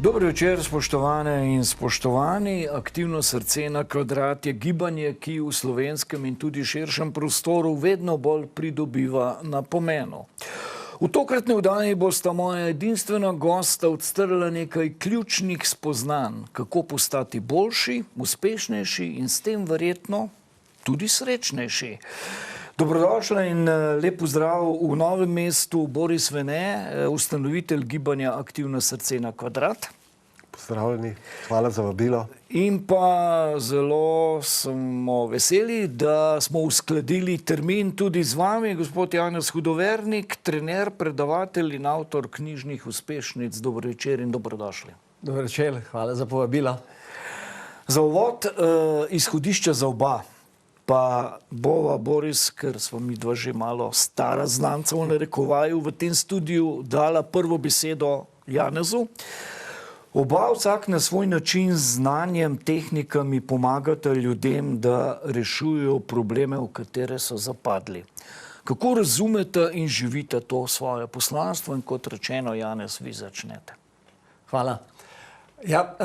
Dobro večer, spoštovane in spoštovani. Aktivno srce na kvadrat je gibanje, ki v slovenskem in tudi širšem prostoru vedno bolj pridobiva na pomenu. V tokratni oddaji bosta moja edinstvena gosta odstrla nekaj ključnih spoznanj, kako postati boljši, uspešnejši in s tem verjetno tudi srečnejši. Dobrodošla in lep pozdrav v Novem mestu Boris Vene, ustanovitelj gibanja Aktivno srce na kvadrat. Pozdravljeni, hvala za vabilo. In pa zelo smo veseli, da smo uskladili termin tudi z vami, gospod Janez Hudovernik, trener, predavatelj in avtor knjižnih uspešnic. Dobro večer in dobrodošli. Dobro večer, hvala za povabilo. Za uvod izhodišča za oba. Pa bova, Boris, ker smo mi dva že malo stara znanca v narekovaju, v tem studiu dala prvo besedo Janezu. Oba vsak na svoj način z znanjem, tehnikami pomagate ljudem, da rešujejo probleme, v katere so zapadli. Kako razumete in živite to svoje poslanstvo in kot rečeno, Janez, vi začnete. Hvala. Ja,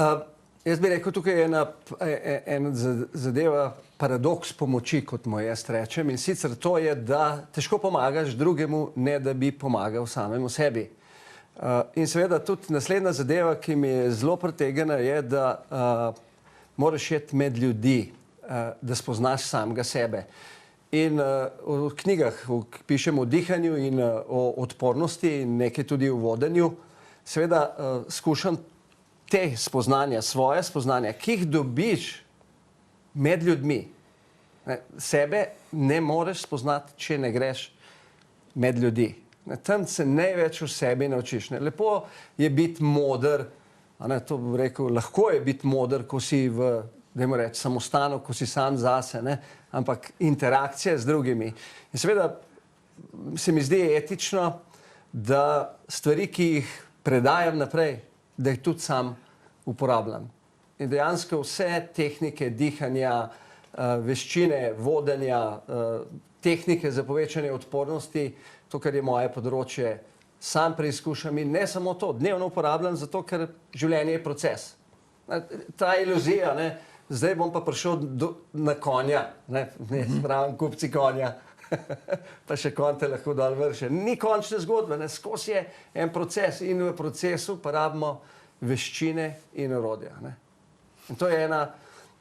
jaz bi rekel, tukaj je ena zadeva, paradoks pomoči, kot mu jaz rečem, in sicer to je, da težko pomagaš drugemu, ne da bi pomagal samemu sebi. In seveda tudi naslednja zadeva, ki mi je zelo pretegena, je, da moraš iti med ljudi, da spoznaš samega sebe. In v knjigah pišem o dihanju in o odpornosti in nekaj tudi o vodenju. Seveda skušam te spoznanja, svoje spoznanja, ki jih dobiš med ljudmi. Sebe ne moreš spoznati, če ne greš med ljudi. Tam se največ o sebi naučiš. Lepo je biti moder, to bi rekel, lahko je biti moder, ko si v, dajmo reči, samostanu, ko si sam zase, ampak interakcija z drugimi. In seveda se mi zdi etično, da stvari, ki jih predajam naprej, da jih tudi sam uporabljam. In dejansko vse tehnike dihanja, veščine, vodenja, tehnike za povečanje odpornosti, to, kar je moje področje, sam preizkušam in ne samo to, dnevno uporabljam, zato ker življenje je proces. Ta iluzija, zdaj bom pa prišel na konja, ne pravim kupci konja, pa še konj te lahko dol vrše. Ni končne zgodbe, skozi je en proces in v procesu pa rabimo veščine in orodja. In to je ena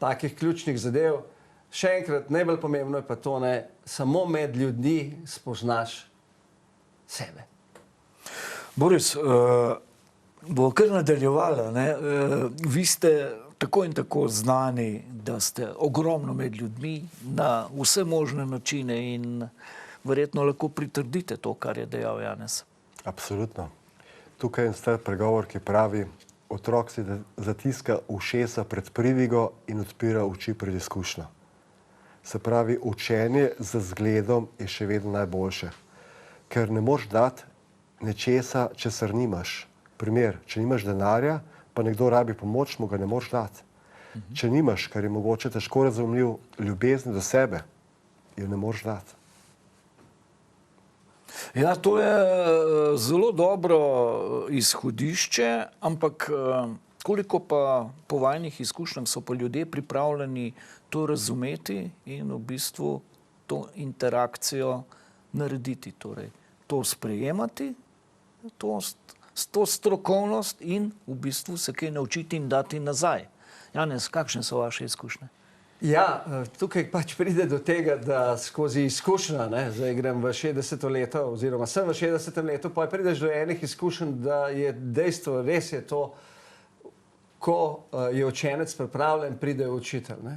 takih ključnih zadev. Še enkrat, najbolj pomembno je pa to, samo med ljudi spoznaš sebe. Boris, bo kar nadaljevala. Vi ste tako in tako znani, da ste ogromno med ljudmi na vse možne načine in verjetno lahko pritrdite to, kar je dejal Janez. Absolutno. Tukaj je en star pregovor, ki pravi, otrok si zatiska ušesa pred pridigo in odpira oči pred izkušnjo. Se pravi, učenje z zgledom je še vedno najboljše. Ker ne moreš dati nečesa, česar nimaš. Primer, če nimaš denarja, pa nekdo rabi pomoč, mu ga ne moreš dati. Če nimaš, kar je mogoče težko razumljiv, ljubezni do sebe, jo ne moreš dati. Ja, to je zelo dobro izhodišče, ampak koliko pa po vajnih izkušnjah so pa ljudje pripravljeni to razumeti in v bistvu to interakcijo narediti, torej to sprejemati, to strokovnost in v bistvu se kaj naučiti in dati nazaj. Janez, kakšne so vaše izkušnje? Ja, tukaj pač pride do tega, da skozi izkušnja, zdaj grem v 60. leto oziroma sem v 60. letu, pa prideš do enih izkušenj, da je dejstvo, res je to, ko je učenec pripravljen, pride učitelj.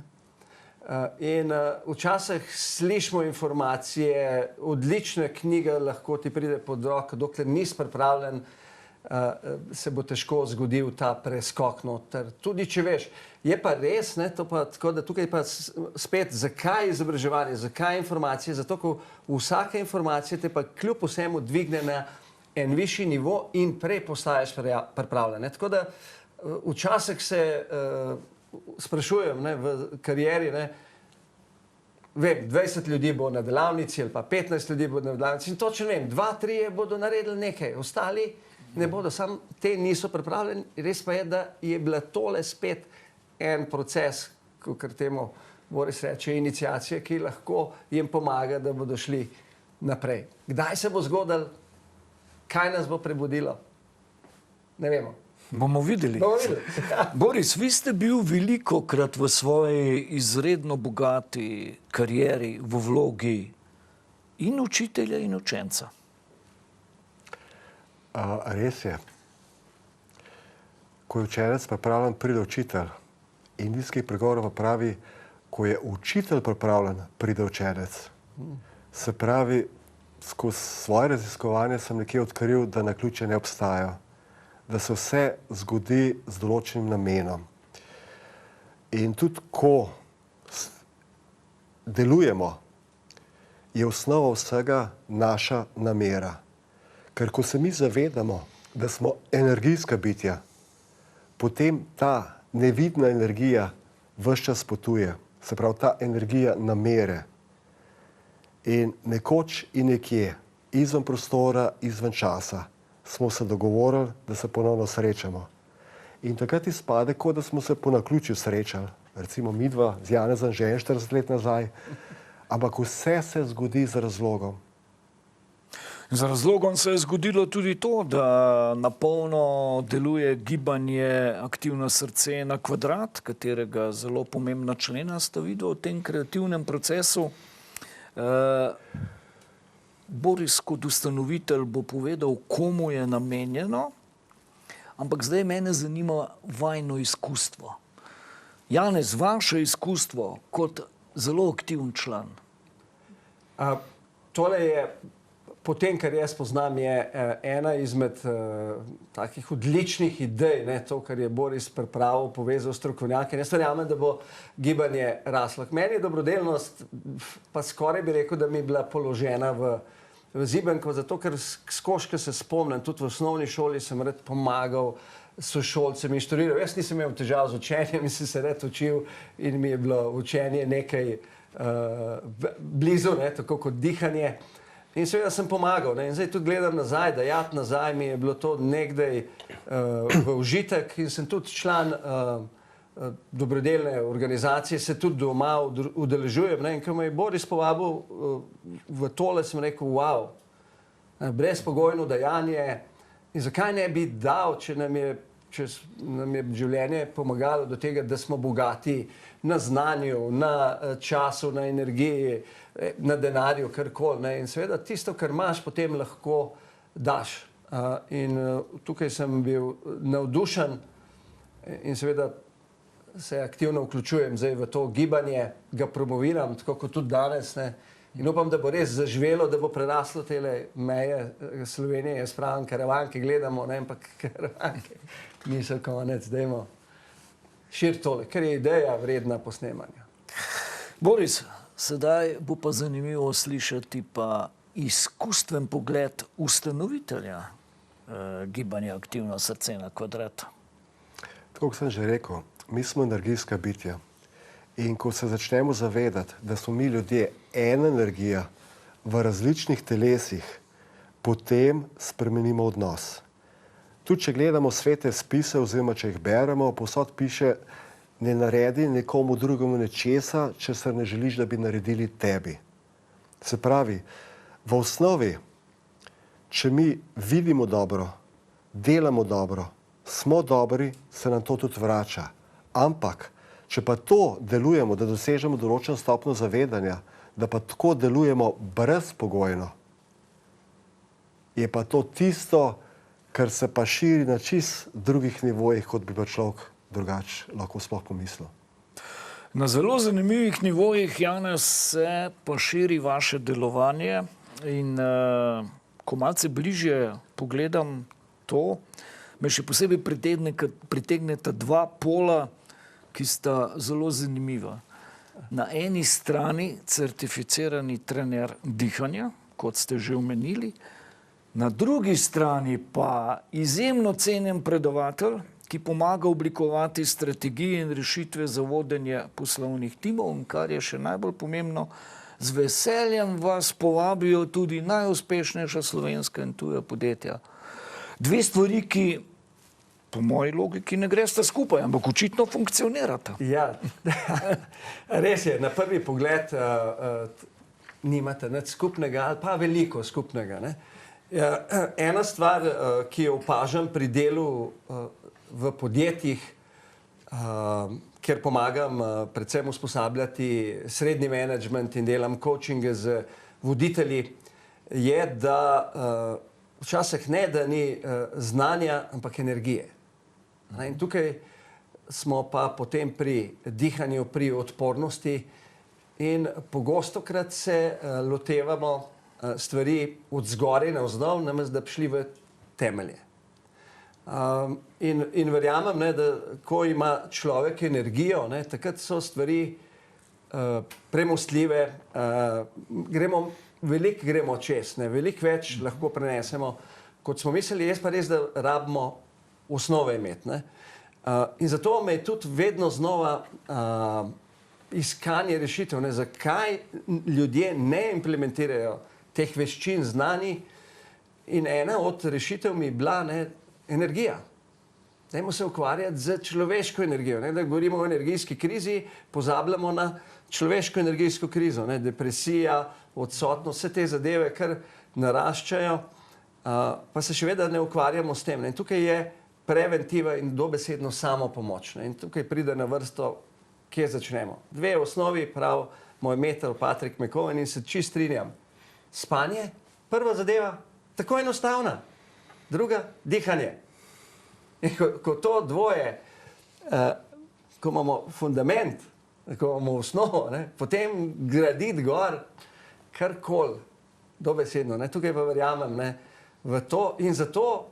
In včasih slišimo informacije, odlična knjiga lahko ti pride pod roko, dokler nisi pripravljen, se bo težko zgodil ta preskok noter. Tudi če veš, je pa res, to pa tako, da tukaj pa spet, zakaj izobraževanje, zakaj informacije, zato, ko vsaka informacija te pa kljub vsemu dvigne na en višji nivo in prej postaješ pripravljen. Tako da včasih se sprašujem v karieri, vem, 20 ljudi bo na delavnici ali pa 15 ljudi bo na delavnici in točno vem, 2-3 bodo naredili nekaj, ostali ne bodo, samo te niso pripravljeni. Res pa je, da je bila tole spet en proces, kot temu Boris reče, iniciacije, ki lahko jim pomaga, da bodo šli naprej. Kdaj se bo zgodilo, kaj nas bo prebudilo? Ne vemo. Bomo videli. Boris, vi ste bil velikokrat v svoji izredno bogati karieri v vlogi in učitelja in učenca. Res je. Ko je učenec pripravljen, pride učitelj. Indijski pregovor pa pravi, ko je učitelj pripravljen, pride učenec. Se pravi, skozi svoje raziskovanje sem nekje odkril, da naključje ne obstajajo. Da se vse zgodi z določenim namenom. In tudi, ko delujemo, je osnova vsega naša namera. Ker ko se mi zavedamo, da smo energijska bitja, potem ta nevidna energija ves čas potuje. Se pravi, ta energija namere. In nekoč in nekje, izven prostora, izven časa, smo se dogovorili, da se ponovno srečamo. In takrat izpade, kot da smo se po naključju srečali. Recimo midva z Janezom že 40 let nazaj. Ampak vse se zgodi z razlogom. Z razlogom se je zgodilo tudi to, da na polno deluje gibanje Aktivno srce na kvadrat, katerega zelo pomembna člena sta videla v tem kreativnem procesu. Boris kot ustanovitelj bo povedal, komu je namenjeno, ampak zdaj mene zanima vajno izkustvo. Janez, vaše izkustvo kot zelo aktiven član. Tole je, po tem, kar jaz poznam, je ena izmed takih odličnih idej, ne, to, kar je Boris pripravil, povezal strokovnjake. Jaz verjamem, da bo gibanje raslo. Meni je dobrodelnost, pa skoraj bi rekel, da mi je bila položena v zibenko, zato ker skozi, ko se spomnim, tudi v osnovni šoli sem rad pomagal sošolcem in študirav. Jaz nisem imel težav z učenjem in sem se rad učil in mi je bilo učenje nekaj blizu, ne, tako kot dihanje. In seveda sem pomagal, ne. In zdaj tudi gledam nazaj, da jad nazaj mi je bilo to nekdaj v užitek in sem tudi član dobrodelne organizacije, se tudi doma udeležujem, ne. In ko me je Boris povabil v tole, sem rekel, wow, brezpogojno dajanje in zakaj ne bi dal, če nam je življenje pomagalo do tega, da smo bogati na znanju, na času, na energiji, na denarju, karkoli, ne. In seveda tisto, kar imaš, potem lahko daš. In tukaj sem bil navdušen in seveda se aktivno vključujem zdaj v to gibanje, ga promoviram, tako kot tudi danes, ne. In upam, da bo res zaživelo, da bo preraslo tele meje Slovenije. Jaz pravim, karavanke gledamo, ne, ampak karavanke niso konec, dajmo širiti tole, ker je ideja vredna posnemanja. Boris, sedaj bo pa zanimivo slišati pa izkustven pogled ustanovitelja gibanja Aktivno srce na kvadrat. Tako kot sem že rekel, mi smo energijska bitja. In ko se začnemo zavedati, da smo mi ljudje ena energija v različnih telesih, potem spremenimo odnos. Tudi če gledamo svete spise oziroma če jih beremo, povsod piše, ne naredi nekomu drugemu nečesa, če se ne želiš, da bi naredili tebi. Se pravi, v osnovi, če mi vidimo dobro, delamo dobro, smo dobri, se nam to tudi vrača. Ampak, če pa to delujemo, da dosežemo določeno stopnjo zavedanja, da pa tako delujemo brezpogojno, je pa to tisto, kar se pa širi na čist drugih nivojih, kot bi pa človek drugače lahko sploh pomislil. Na zelo zanimivih nivojih, Janez, se pa širi vaše delovanje in ko malce bližje pogledam to, me še posebej pritegneta dva pola, ki sta zelo zanimiva. Na eni strani certificirani trener dihanja, kot ste že omenili, na drugi strani pa izjemno cenjen predavatelj, ki pomaga oblikovati strategije in rešitve za vodenje poslovnih timov, in kar je še najbolj pomembno, z veseljem vas povabijo tudi najuspešnejša slovenska in tuja podjetja. Dve stvari, ki po moji logiki ne gresta skupaj, ampak očitno funkcionirata. Ja, res je, na prvi pogled nimate nič skupnega ali pa veliko skupnega. Ne? Ja, ena stvar, ki jo opažam pri delu v podjetjih, kjer pomagam predvsem usposabljati srednji menedžment in delam coachinge z voditelji, je, da včasih ne, da ni znanja, ampak energije. In tukaj smo pa potem pri dihanju, pri odpornosti in pogostokrat se lotevamo stvari od zgoraj navzdol, namesto da bi šli v temelje. In verjamem, ne, da ko ima človek energijo, ne, takrat so stvari premostljive, veliko gremo čez, ne, veliko več lahko prenesemo, kot smo mislili, je pa res, da rabimo osnove imeti. Ne. In zato me je tudi vedno znova iskanje rešitev, ne, zakaj ljudje ne implementirajo teh veščin, znani. In ena od rešitev mi je bila, ne, energija. Dajmo se ukvarjati z človeško energijo. Ne, da govorimo o energijski krizi, pozabljamo na človeško energijsko krizo. Ne, depresija, odsotnost, vse te zadeve, kar naraščajo, pa se še vedno ne ukvarjamo s tem. Ne. In tukaj je preventiva in dobesedno samopomoč. In tukaj pride na vrsto, kje začnemo. Dve osnovi, prav moj mentor Patrick McKeown, in se čist strinjam. Spanje, prva zadeva, tako enostavna. Druga, dihanje. In ko to dvoje, ko imamo fundament, ko imamo osnovo, ne, potem graditi gor karkoli, dobesedno. Ne. Tukaj pa verjamem, ne, v to in zato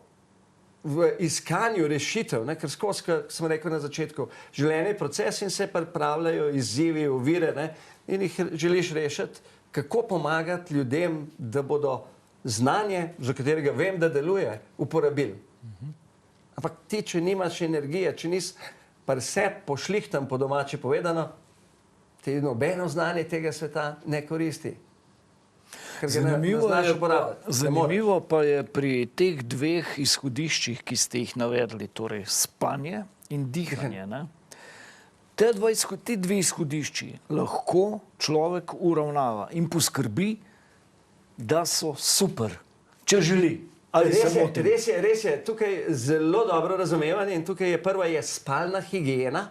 v iskanju rešitev, ne, ker skozi, kot sem rekel na začetku, življenje je proces in se pripravljajo izzivi, ovire, ne, in jih želiš rešiti, kako pomagati ljudem, da bodo znanje, za katerega vem, da deluje, uporabili. Ampak ti, če nimaš energije, če nisi pri sebi pošlihtan, po domače povedano, ti nobeno znanje tega sveta ne koristi. Zanimivo pa je pri teh dveh izhodiščih, ki ste jih navedli, torej spanje in dihanje. Ne? Te dve izhodišči lahko človek uravnava in poskrbi, da so super, če želi. Res je, tukaj zelo dobro razumevanje in tukaj je prva je spalna higiena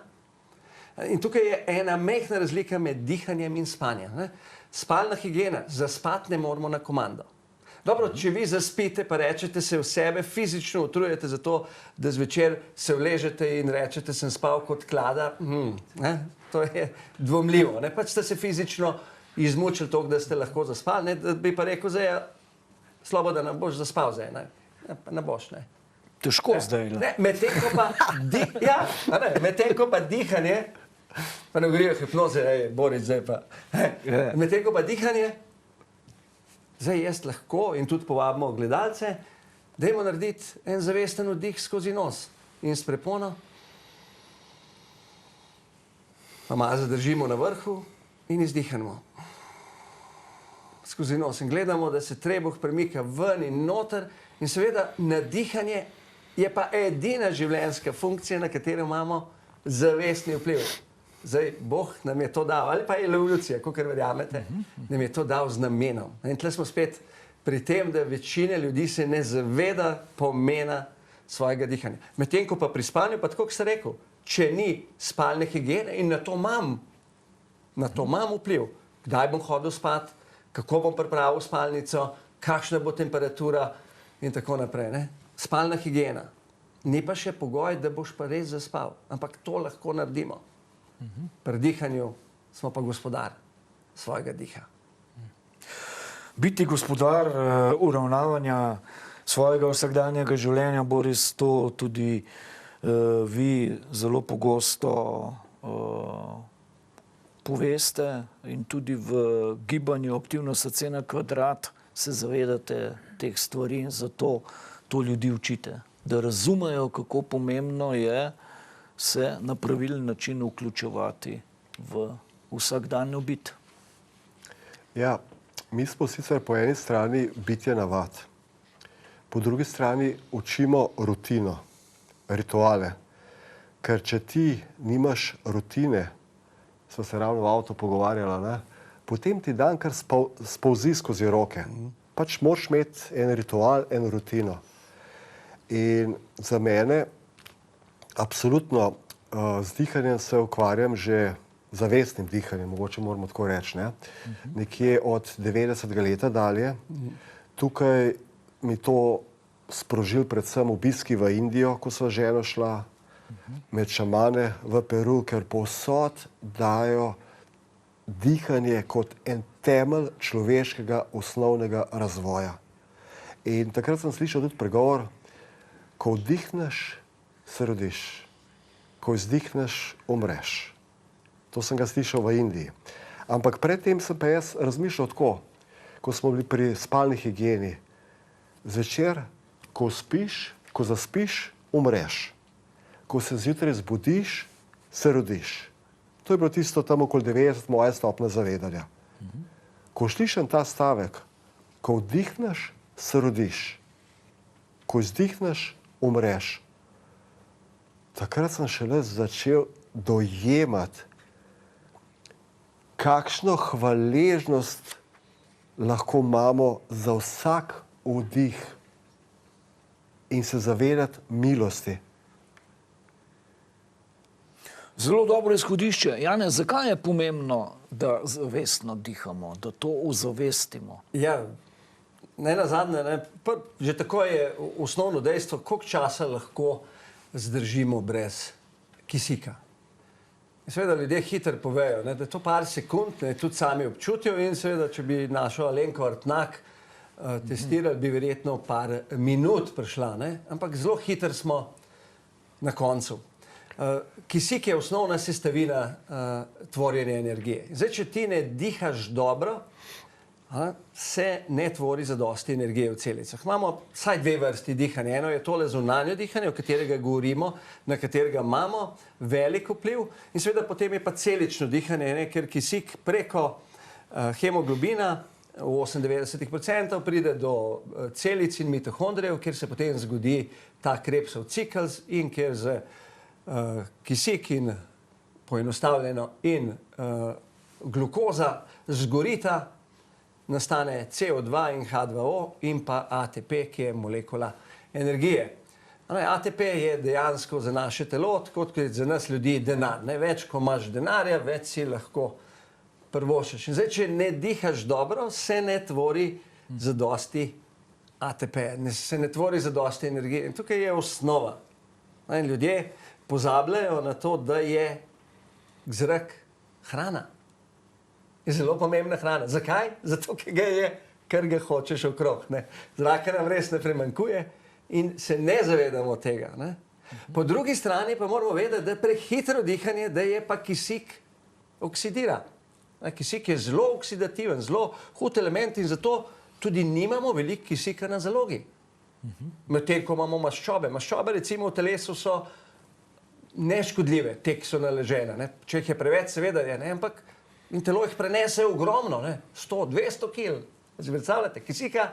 in tukaj je ena majhna razlika med dihanjem in spanjem. Ne? Spalna higiena, zaspati ne moramo na komando. Dobro, če vi zaspite, pa rečete se v sebe, fizično utrujete za to, da zvečer se vležete in rečete, sem spal kot klada, to je dvomljivo. Ne? Pač ste se fizično izmučili toliko, da ste lahko zaspali, ne? Da bi pa rekel, zdaj, slabo, da ne boš zaspal zdaj, ne boš, ne. Težko zdaj. Medtem ko pa dihanje, pa ne govorijo hipnoze, Boris, zdaj pa. Medtem ko pa dihanje, zdaj jaz lahko in tudi povabimo gledalce, dajmo narediti en zavesten vdih skozi nos in s prepono, pa malo zadržimo na vrhu in izdihnemo. Skozi nos in gledamo, da se trebuh premika ven in noter in seveda nadihanje je pa edina življenjska funkcija, na katero imamo zavestni vpliv. Zdaj, Bog nam je to dal, ali pa je evolucija, kakor verjamete, nam je to dal z namenom. In tle smo spet pri tem, da večina ljudi se ne zaveda pomena svojega dihanja. Medtem ko pa pri spanju, pa tako, kot sem rekel, če ni spalne higiene in na to imam vpliv, kdaj bom hodil spat, kako bom pripravil spalnico, kakšna bo temperatura in tako naprej. Ne? Spalna higiena. Ni pa še pogoj, da boš pa res zaspal, ampak to lahko naredimo. Pri dihanju smo pa gospodar svojega diha. Biti gospodar uravnavanja svojega vsakdanjega življenja, Boris, to tudi vi zelo pogosto poveste in tudi v gibanju Aktivno srce na kvadrat se zavedate teh stvari in zato to ljudi učite, da razumejo, kako pomembno je se na pravilen način vključevati v vsakdanjo bit. Ja, mi smo sicer po eni strani bitje navad. Po drugi strani učimo rutino, rituale. Ker če ti nimaš rutine, smo se ravno v avtu pogovarjali, ne, potem ti dan kar spolzi skozi roke. Pač moraš imeti en ritual, eno rutino. In za mene absolutno z dihanjem se ukvarjam že zavestnim dihanjem, mogoče moramo tako reči, ne? Nekje od 90. leta dalje. Tukaj mi to sprožil predvsem obiski v Indijo, ko sva ženo šla, med šamane v Peru, ker povsod dajo dihanje kot en temelj človeškega osnovnega razvoja. In takrat sem slišal tudi pregovor, ko vdihneš, se rodiš, ko izdihneš, umreš. To sem ga slišal v Indiji. Ampak predtem sem pa jaz razmišljal tako, ko smo bili pri spalni higieni. Zvečer, ko spiš, ko zaspiš, umreš. Ko se zjutraj zbudiš, se rodiš. To je bilo tisto tam okoli 90 moje stopnje zavedanja. Ko slišim ta stavek, ko vdihneš, se rodiš. Ko izdihneš, umreš. Takrat sem šele začel dojemati, kakšno hvaležnost lahko imamo za vsak vdih in se zavedati milosti. Zelo dobro izhodišče. Janez, zakaj je pomembno, da zavestno dihamo, da to ozavestimo? Ja, ne nazadnje, ne, že tako je osnovno dejstvo, koliko časa lahko zdržimo brez kisika. In seveda ljudje hitro povejo, ne, da je to par sekund, ne, tudi sami občutijo in seveda, če bi našo Alenko Artnak testirali, bi verjetno par minut prišla, ne, ampak zelo hitro smo na koncu. Kisik je osnovna sestavina tvorjenja energije. Zdaj, če ti ne dihaš dobro, se ne tvori zadosti energije v celicah. Imamo vsaj dve vrsti dihanja. Eno je tole zunanje dihanje, o katerega govorimo, na katerega imamo velik vpliv, in seveda potem je pa celično dihanje, ne, ker kisik preko hemoglobina v 98% pride do celic in mitohondrijev, kjer se potem zgodi ta Krebsov cikel in kjer z kisik in poenostavljeno in glukoza zgorita, nastane CO2 in H2O in pa ATP, ki je molekula energije. ATP je dejansko za naše telo, tako kot je za nas ljudi denar. Več, ko imaš denarja, več si lahko privoščiš. In zdaj, če ne dihaš dobro, se ne tvori zadosti ATP, se ne tvori zadosti energije. In tukaj je osnova. In ljudje pozabljajo na to, da je zrak hrana. Je zelo pomembna hrana. Zakaj? Zato, ker ga je, kar ga hočeš okrog. Zraka nam res ne primanjkuje in se ne zavedamo tega. Ne? Po drugi strani pa moramo vedeti, da prehitro dihanje, da je pa kisik oksidira. Kisik je zelo oksidativen, zelo hud element in zato tudi nimamo veliko kisika na zalogi. Medtem ko imamo maščobe. Maščobe recimo v telesu so neškodljive, te, ki so naležene. Ne? Če jih je preveč, seveda je, ne? Ampak in telo jih prenese ogromno, ne? 100, 200 kil. Predstavljate, kisika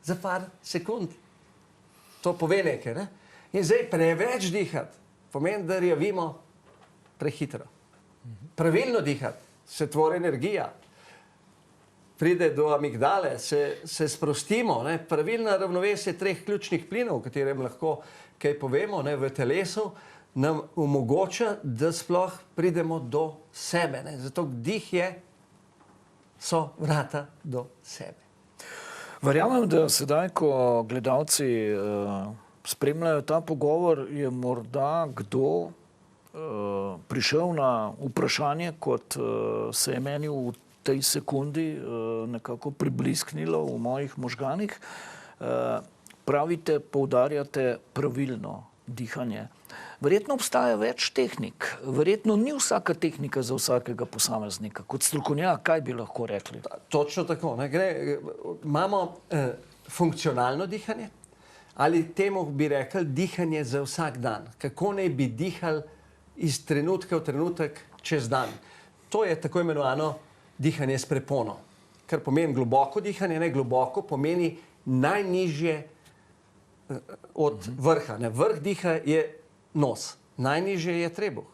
za par sekund. To pove nekaj. Ne? In zdaj preveč dihati pomeni, da rjavimo prehitro. Pravilno dihati, se tvori energija. Pride do amigdale, se sprostimo. Ne? Pravilna ravnovesje 3 ključnih plinov, o katerem lahko kaj povemo, ne? V telesu, nam omogoča, da sploh pridemo do sebe. Ne? Zato dih so vrata do sebe. Verjamem, da sedaj, ko gledalci spremljajo ta pogovor, je morda kdo prišel na vprašanje, kot se je meni v tej sekundi nekako priblisknilo v mojih možganih. Pravite, poudarjate pravilno dihanje. Verjetno obstaja več tehnik. Verjetno ni vsaka tehnika za vsakega posameznika. Kot strokovnjak, kaj bi lahko rekli? Točno tako. Imamo funkcionalno dihanje ali temu bi rekli dihanje za vsak dan. Kako naj bi dihali iz trenutka v trenutek čez dan. To je tako imenovano dihanje s prepono. Kar pomeni globoko dihanje. Globoko pomeni najnižje od vrha. Ne? Vrh diha je nos, najnižje je trebuh.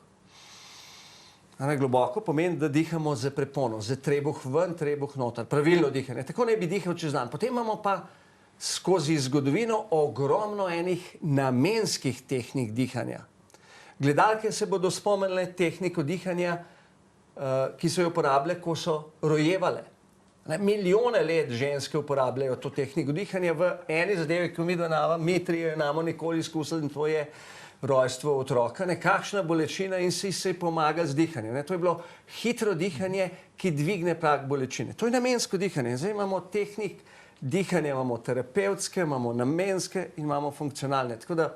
Globoko pomeni, da dihamo z prepono, z trebuh ven, trebuh noter, pravilno dihanje. Tako ne bi dihal čez dan. Potem imamo pa skozi zgodovino ogromno enih namenskih tehnik dihanja. Gledalke se bodo spomnile tehniko dihanja, ki so jo uporabljale, ko so rojevale. Milijone let ženske uporabljajo to tehniko dihanja v eni zadevi, ki mi trije imamo nikoli izkusili, in to je rojstvo otroka, nekakšna bolečina in si se pomaga z dihanjem. To je bilo hitro dihanje, ki dvigne prag bolečine. To je namensko dihanje. Zdaj imamo tehnik dihanja, imamo terapevtske, imamo namenske in imamo funkcionalne. Tako da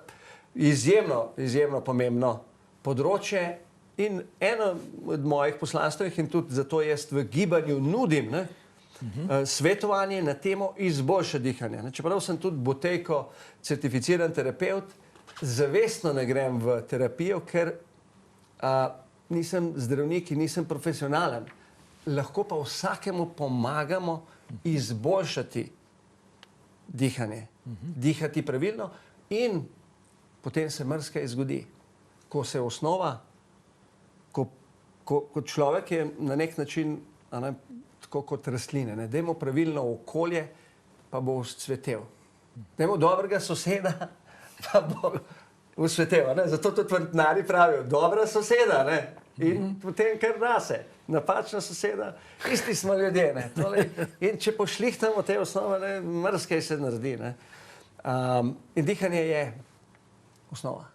izjemno pomembno področje in eno od mojih poslanstv, in tudi zato jaz v gibanju nudim svetovanje na temo izboljša dihanje. Čeprav sem tudi Buteyko certificiran terapevt, zavestno ne grem v terapijo, ker nisem zdravnik in nisem profesionalen. Lahko pa vsakemu pomagamo izboljšati dihanje, dihati pravilno in potem se marsikaj zgodi. Ko se osnova, ko človek je na nek način tako kot rastline, dajmo pravilno okolje, pa bo vzcvetel. Dajmo dobrega soseda, pa bo usvetel. Zato tudi vrtnari pravijo, dobra soseda, in potem kar nase. Napačna soseda, isti smo ljudje. In če pošlihtamo te osnove, marsikaj se naredi. In dihanje je osnova.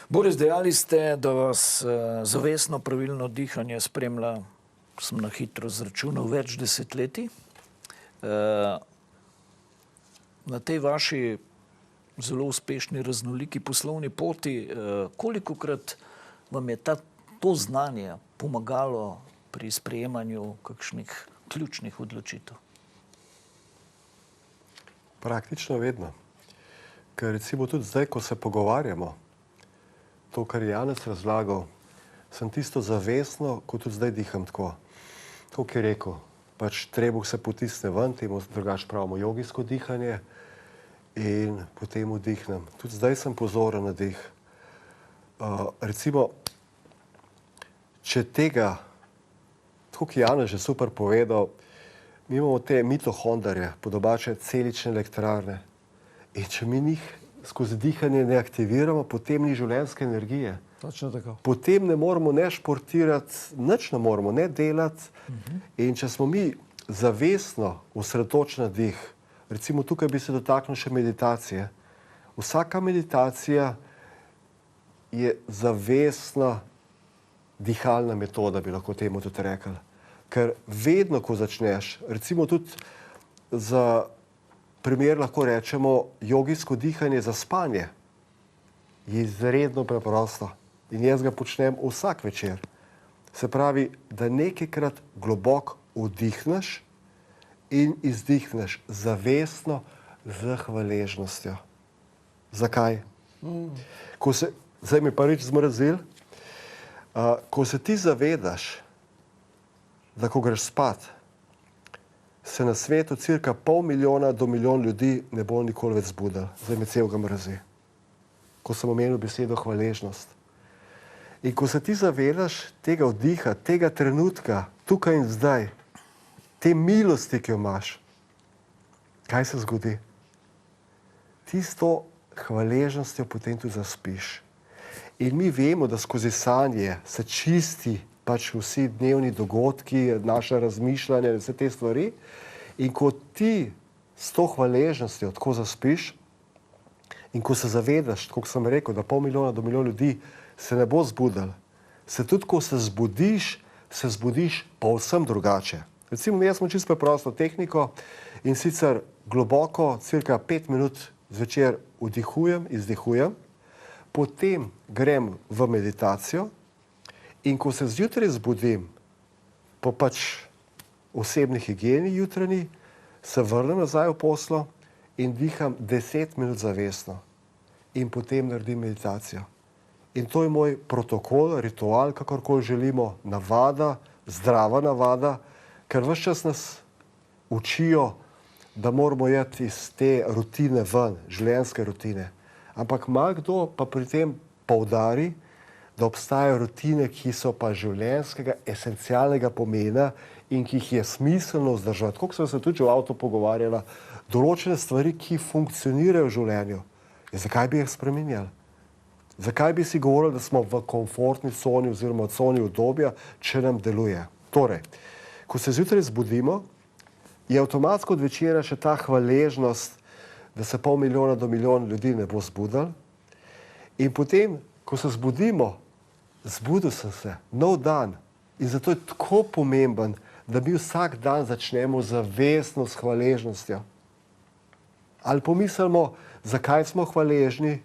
Boris, dejali ste, da vas zavestno pravilno dihanje spremlja, sem na hitro izračunal, več desetletij. Na tej vaši zelo uspešni, raznoliki poslovni poti, kolikokrat vam je to znanje pomagalo pri sprejemanju kakšnih ključnih odločitev? Praktično vedno. Ker recimo tudi zdaj, ko se pogovarjamo, to, kar je Janez razlagal, sem tisto zavestno, kot tudi zdaj diham tako. To, ki je rekel, pač trebuh se potisne ven, temu drugače pravimo jogijsko dihanje, in potem vdihnem. Tudi zdaj sem pozoren na dih. Recimo, če tega, tako ki Janez že super povedal, mi imamo te mitohondrije, po domače celične elektrarne. In če mi njih skozi dihanje ne aktiviramo, potem ni življenjske energije. Točno tako. Potem ne moramo ne športirati, nič ne moramo ne delati. In če smo mi zavestno osredotočeni na dih, recimo tukaj bi se dotaknil še meditacije. Vsaka meditacija je zavestna dihalna metoda, bi lahko temu tudi rekli. Ker vedno, ko začneš, recimo tudi za primer lahko rečemo jogijsko dihanje za spanje, je izredno preprosto. In jaz ga počnem vsak večer. Se pravi, da nekajkrat globoko vdihneš in izdihneš zavestno z hvaležnostjo. Zakaj? Zdaj mi pa reč zmrazil. Ko se ti zavedaš, da ko greš spat, se na svetu cirka 500 milijona do milijon ljudi ne bo nikoli več zbudil. Zdaj me celega mrazi. Ko sem omenil besedo hvaležnost. In ko se ti zavedaš tega vdiha, tega trenutka, tukaj in zdaj, te milosti, ki jo imaš, kaj se zgodi? Ti s to hvaležnostjo potem tudi zaspiš. In mi vemo, da skozi sanje se čisti pač vsi dnevni dogodki, naše razmišljanje, vse te stvari. In ko ti s to hvaležnostjo tako zaspiš in ko se zavedaš, kot sem rekel, da 500 milijona do milijon ljudi se ne bo zbudil, se tudi, ko se zbudiš povsem drugače. Recimo, jaz imam čisto preprosto tehniko in sicer globoko, cirka 5 minut zvečer vdihujem, izdihujem, potem grem v meditacijo in ko se zjutraj zbudim, po pač osebni higieni jutranji, se vrnem nazaj v poslo in diham 10 minut zavestno in potem naredim meditacijo. In to je moj protokol, ritual, kakorkoli želimo, navada, zdrava navada, ker ves čas nas učijo, da moramo iti iz te rutine ven, življenjske rutine. Ampak malo kdo pa pri tem poudari, da obstajajo rutine, ki so pa življenjskega, esencialnega pomena in ki jih je smiselno vzdržati. Koliko sem se tudi v avtu pogovarjala, določene stvari, ki funkcionirajo v življenju, zakaj bi jih spremenjali? Zakaj bi si govorili, da smo v komfortni coni oziroma coni udobja, če nam deluje? Torej, ko se zjutraj zbudimo, je avtomatsko od večera še ta hvaležnost, da se 500 000 do 1 milijon ljudi ne bo zbudil. In potem, ko se zbudimo, zbudil sem se, nov dan. In zato je tako pomemben, da mi vsak dan začnemo zavestno s hvaležnostjo. Ali pomislimo, zakaj smo hvaležni.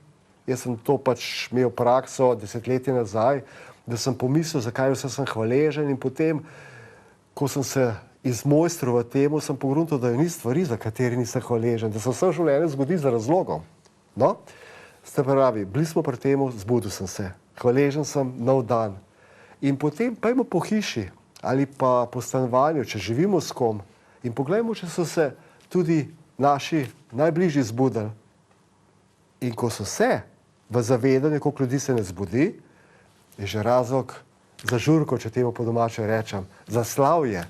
Jaz sem to pač imel prakso desetletje nazaj, da sem pomislil, zakaj vse sem hvaležen in potem, ko sem se izmojstril v temu, sem pogruntal, da je ni stvari, za katere nisem hvaležen, da se vse življenje zgodi za razlogom. No, ste pravi, bili smo pri temu, zbudil sem se, hvaležen sem, nov dan. In potem pojmo po hiši ali pa po stanovanju, če živimo s kom in poglejmo, če so se tudi naši najbližji zbudili. In ko so se v zavedanju, koliko ljudi se ne zbudi, je že razlog za žurko, če temu po domače rečem, za slavje.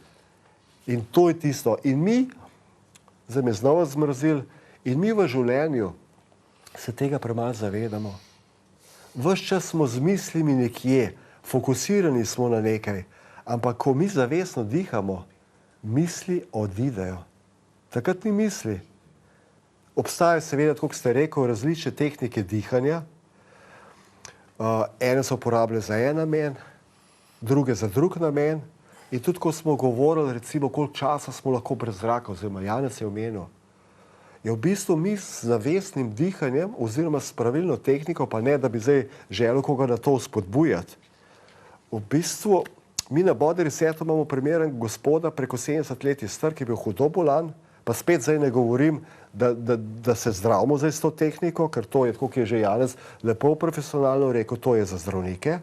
In to je tisto. In mi, zdaj me znova zmrzil, in mi v življenju se tega premalo zavedamo. Ves čas smo z mislimi nekje, fokusirani smo na nekaj, ampak ko mi zavestno dihamo, misli odidejo. Takrat ni misli. Obstajajo seveda, kot ste rekel, različne tehnike dihanja. Ene so uporabljene za en namen, druge za drug namen. In tudi, ko smo govorili, recimo, koliko časa smo lahko brez zraka, oziroma Janez je omenil, je v bistvu mi z zavestnim dihanjem oziroma s pravilno tehniko, pa ne, da bi zdaj želel koga na to spodbujati. V bistvu, mi na Body Resetu imamo primeren gospoda, preko 70 let je star, ki je bil hudo bolan, pa spet zdaj ne govorim, da se zdravimo zdaj s to tehniko, ker to je, tako je že Janez lepo profesionalno rekel, to je za zdravnike.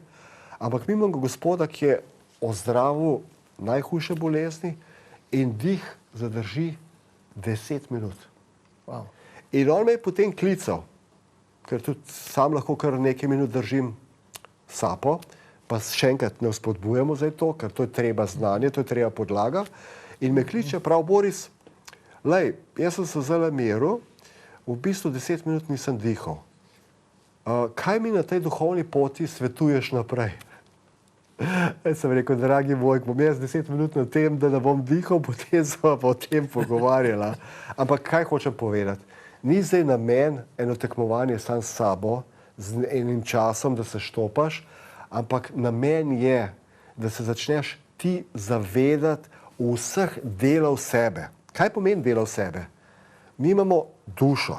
Ampak mi imamo gospoda, ki je ozdravil najhujše bolezni in dih zadrži 10 minut. Wow. In on me je potem klical, ker tudi sam lahko kar nekaj minut držim sapo, pa še enkrat ne vzpodbujamo zdaj to, ker to je treba znanje, to je treba podlaga. In me kliče prav Boris, lej, jaz sem se zdaj meril, v bistvu 10 minut nisem dihal. Kaj mi na tej duhovni poti svetuješ naprej? Jaz sem rekel, dragi moj, bom jaz 10 minut na tem, da ne bom dihal, potem smo pa o tem pogovarjala. Ampak kaj hočem povedati? Ni zdaj namen eno tekmovanje sam s sabo, z enim časom, da se štopaš, ampak namen je, da se začneš ti zavedati vseh delov sebe. Kaj pomeni delov sebe? Mi imamo dušo,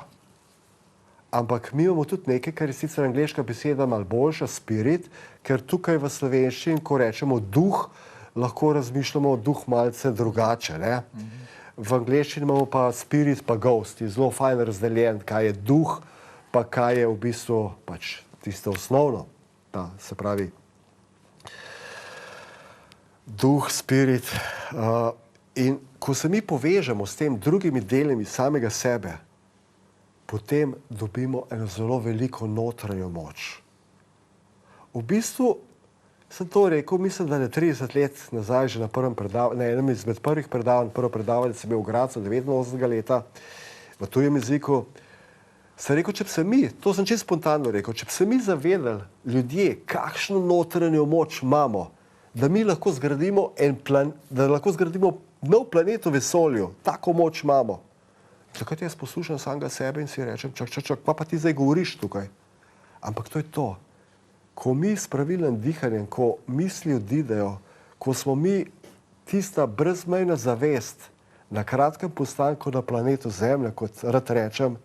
ampak mi imamo tudi nekaj, kar je sicer angleška beseda malo boljša, spirit, ker tukaj v slovenščini, ko rečemo duh, lahko razmišljamo duh malce drugače. Ne? V angleščini imamo pa spirit pa ghost, je zelo fajn razdeljen, kaj je duh, pa kaj je v bistvu pač tisto osnovno. Ta, se pravi, duh, spirit. In ko se mi povežemo s tem drugimi delami samega sebe, potem dobimo eno zelo veliko notranjo moč. V bistvu sem to rekel, mislim, da je 30 let nazaj, že na enem izmed prvih predavanj, prvo predavanje sem bil v Gradcu 89. leta v tujem jeziku, sem rekel, če bi se mi, to sem čisto spontano rekel, če bi se mi zavedali ljudje, kakšno notranjo moč imamo, da mi lahko zgradimo nov planet v vesolju, tako moč imamo. Takrat jaz poslušam samega sebe in si rečem, čak, pa ti zdaj govoriš tukaj. Ampak to je to. Ko mi s pravilnim dihanjem, ko misli odidejo, ko smo mi tista brezmejna zavest na kratkem postanku na planetu Zemlja, kot rad rečem,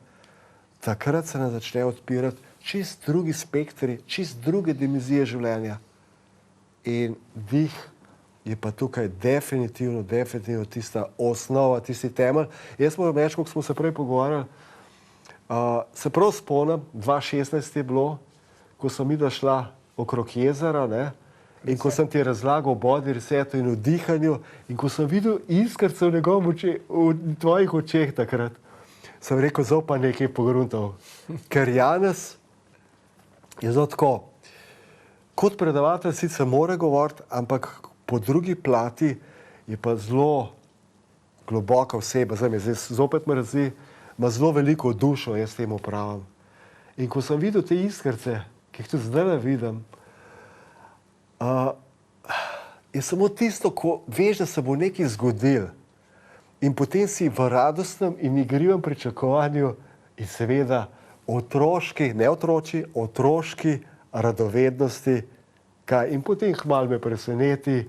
takrat se nam začne odpirati čist drugi spektri, čist druge dimenzije življenja. In dih je pa tukaj definitivno tista osnova, tisti temelj. Jaz moram reči, kako smo se prej pogovarjali, se prav spomnim, 2016 je bilo, ko sem midva šla okrog jezera, ne, In ko sem ti razlagal o body resetu in o dihanju, in ko sem videl iskrico v tvojih očeh takrat, sem rekel, zdaj pa nekaj pogruntal. Ker Janez je zelo tako, kot predavatelj sicer mora govoriti, ampak po drugi plati je pa zelo globoka oseba. Zdaj zopet me razvi, ima zelo veliko dušo, jaz temu pravim. In ko sem videl te iskrice, ki jih tudi zdaj vidim, je samo tisto, ko veš, da se bo nekaj zgodil in potem si v radostnem in igrivem pričakovanju in seveda otroški, ne otroči, otroški radovednosti, kaj in potem hmal me preseneti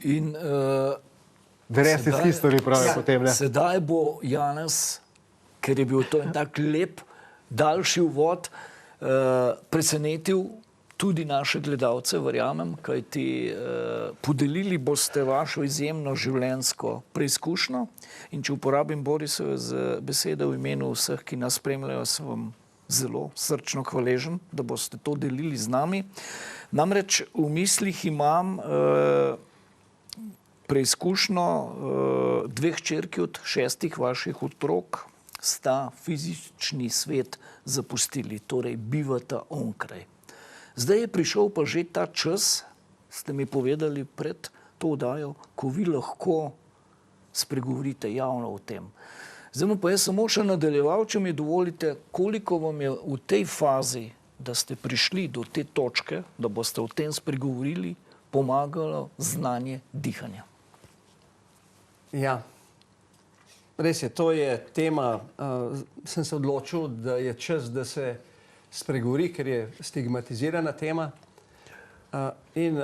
in the rest is history, pravi potem, ne? Sedaj bo Janez, ker je bil to en tak lep, daljši uvod, presenetil tudi naše gledalce, verjamem, kajti podelili boste vašo izjemno življenjsko preizkušnjo in če uporabim Borisove besede v imenu vseh, ki nas spremljajo, sem vam zelo srčno hvaležen, da boste to delili z nami. Namreč v mislih imam preizkušnjo dveh hčerki od 6 vaših otrok, sta fizični svet zapustili, torej bivata onkraj. Zdaj je prišel pa že ta čas, ste mi povedali pred to oddajo, ko vi lahko spregovorite javno o tem. Zdaj mu pa jaz samo še nadaljeval, če mi dovolite, koliko vam je v tej fazi, da ste prišli do te točke, da boste o tem spregovorili, pomagalo znanje dihanja. Ja, res je, to je tema, sem se odločil, da je čas, da se spregovori, ker je stigmatizirana tema. In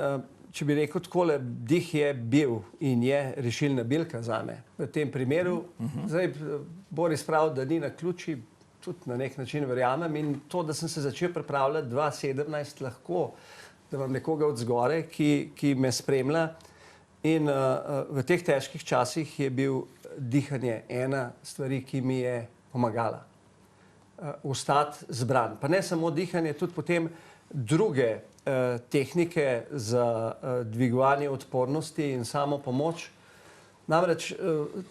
če bi rekel takole, dih je bil in je rešilna bilka zame. V tem primeru, zdaj Boris pravi, da ni naključij, tudi na nek način verjamem in to, da sem se začel pripravljati 2017 lahko, da imam nekoga od zgore, ki me spremlja in v teh težkih časih je bil dihanje ena stvari, ki mi je pomagala. Ostati zbran. Pa ne samo dihanje, tudi potem druge tehnike za dvigovanje odpornosti in samo pomoč. Namreč,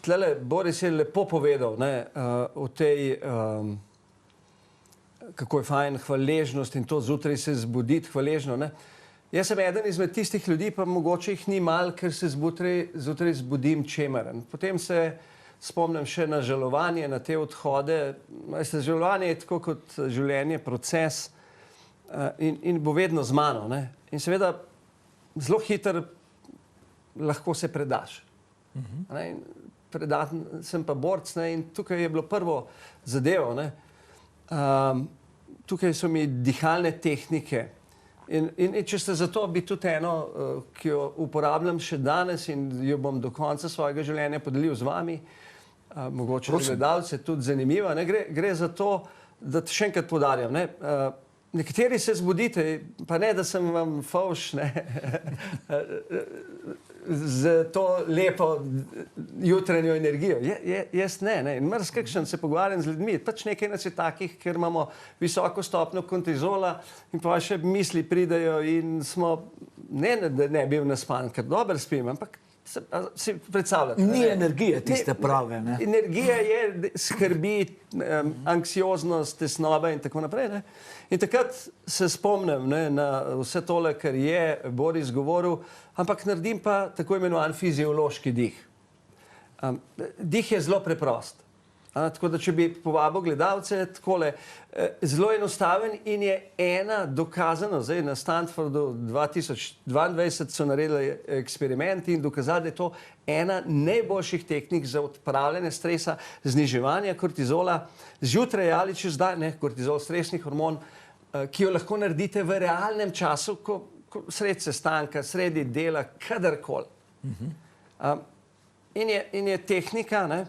tlele Boris je lepo povedal, ne, o tej, kako je fajn hvaležnost in to zjutraj se zbuditi hvaležno. Ne. Jaz sem eden izmed tistih ljudi, pa mogoče jih ni malo, ker se zjutraj zbudim čemeren. Potem se spomnim še na žalovanje, na te odhode. Žalovanje je tako kot življenje, proces in bo vedno z mano. Ne? In seveda zelo hitro lahko se predaš. Predaten sem pa borc, ne? In tukaj je bilo prvo zadevo. Ne? Tukaj so mi dihalne tehnike. In če ste za to, bi tudi eno, ki jo uporabljam še danes in jo bom do konca svojega življenja podelil z vami, mogoče gledalce tudi zanimiva. Ne? Gre za to, da še enkrat poudarjam. Ne? Nekateri se zbudite, pa ne, da sem vam fovš, ne? Z to lepo jutranjo energijo. Jaz ne. In marsikakšen se pogovarjam z ljudmi. Pač nekaj nas je takih, ker imamo visoko stopnjo kortizola in pa še misli pridejo in smo, ne da ne bil naspan, ker dobro spim, ampak si predstavljate. Ni energije tiste prave. Ne? Energija je skrbi, anksioznost, tesnoba in tako naprej. Ne? In takrat se spomnim, ne, na vse tole, kar je Boris govoril, ampak naredim pa tako imenovan fiziološki dih. Dih je zelo preprost. Tako da, če bi povabil gledalce, takole, zelo enostaven in je ena dokazano, zdaj na Stanfordu 2022 so naredili eksperimenti in dokazali, da je to ena najboljših tehnik za odpravljanje stresa, zniževanje kortizola, zjutraj ali čez dan, ne, kortizol, stresni hormon, ki jo lahko naredite v realnem času, ko sredi sestanka, sredi dela, kadarkoli. In je tehnika, ne,